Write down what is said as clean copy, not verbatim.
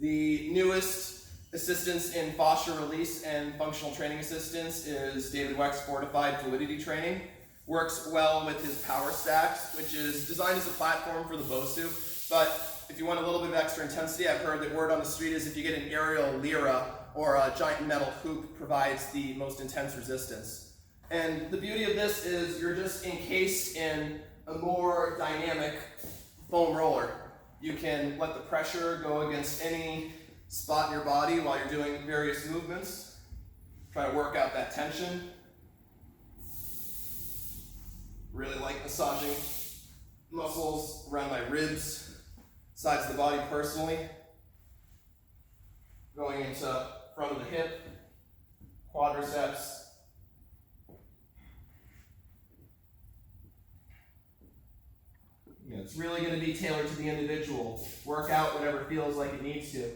The newest assistance in fascia release and functional training assistance is David Weck's Fortyfied Fluidity training. Works well with his power stax, which is designed as a platform for the BOSU. But if you want a little bit of extra intensity, I've heard that word on the street is if you get an aerial lyra or a giant metal hoop provides the most intense resistance. And the beauty of this is you're just encased in a more dynamic foam roller. You can let the pressure go against any spot in your body while you're doing various movements. Try to work out that tension. Really like massaging muscles around my ribs, sides of the body personally. Going into front of the hip, quadriceps. It's really going to be tailored to the individual. Work out whatever feels like it needs to.